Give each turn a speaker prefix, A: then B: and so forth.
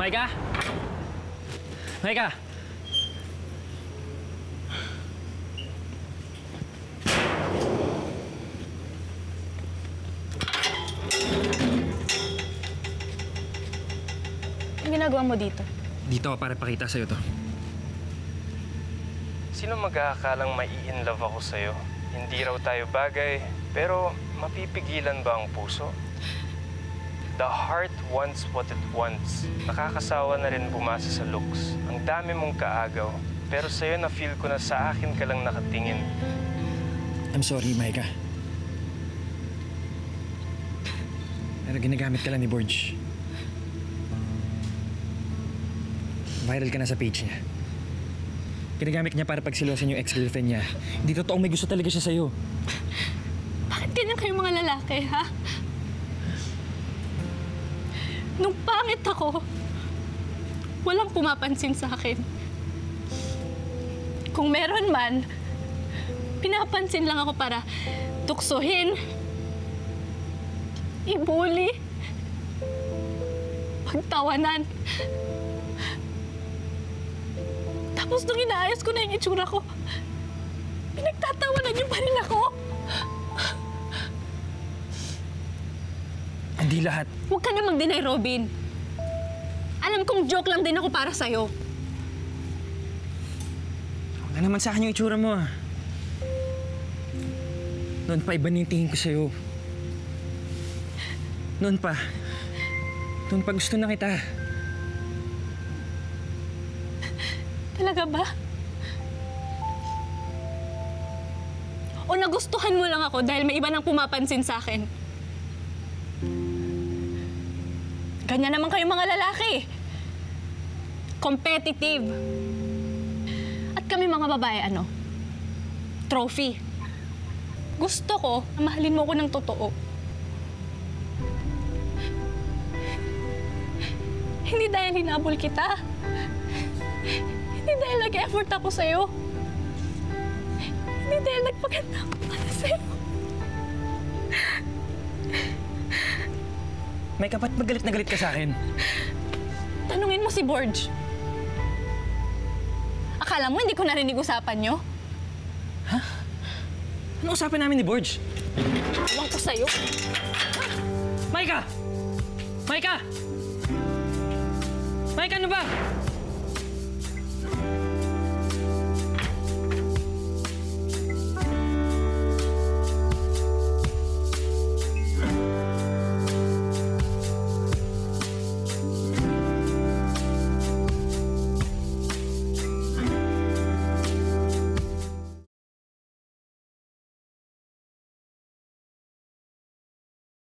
A: Maika? Maika?
B: Anong ginagawa mo dito?
A: Dito ako para pakita sa'yo to.
C: Sino mag-aakalang mai-inlove ako sa'yo? Hindi raw tayo bagay, pero mapipigilan ba ang puso? The heart wants what it wants. Nakakasawa na rin bumasa sa looks. Ang dami mong kaagaw. Pero sa'yo na-feel ko na sa akin ka lang nakatingin.
A: I'm sorry, Maika. Pero ginagamit ka lang ni Borge. Viral ka na sa page niya. Ginagamit niya para pagsilosan yung ex-girlfriend niya. Hindi totoong may gusto talaga siya sa'yo.
B: Bakit ganyan kayong mga lalaki, ha? Nung pangit ako, walang pumapansin sa akin. Kung meron man, pinapansin lang ako para tuksohin, ibuli, pagtawanan. Tapos nung inaayos ko na yung itsura ko, pinagtatawanan niyo pa rin ako.
A: Hindi lahat.
B: Huwag ka na mag-deny, Robin. Alam kong joke lang din ako para sa'yo.
A: Wala naman sa akin yung itsura mo, ah. Noon pa, iba na yung tingin ko sa'yo. Noon pa gusto na kita.
B: Talaga ba? O nagustuhan mo lang ako dahil may iba nang pumapansin sa akin? Ganyan naman kayong mga lalaki. Competitive. At kami mga babae, ano? Trophy. Gusto ko na mahalin mo ko ng totoo. Hindi dahil hinabol kita. Hindi dahil nag-effort ako sa'yo. Hindi dahil nagpaganda ako para sa'yo.
A: Maika, ba't magalit na galit ka sa akin?
B: Tanungin mo si Borge. Akala mo hindi ko narinig usapan nyo?
A: Ha? Ano usapan namin ni Borge?
B: Ewan ko sa'yo.
A: Maika! Maika! Maika, ano ba?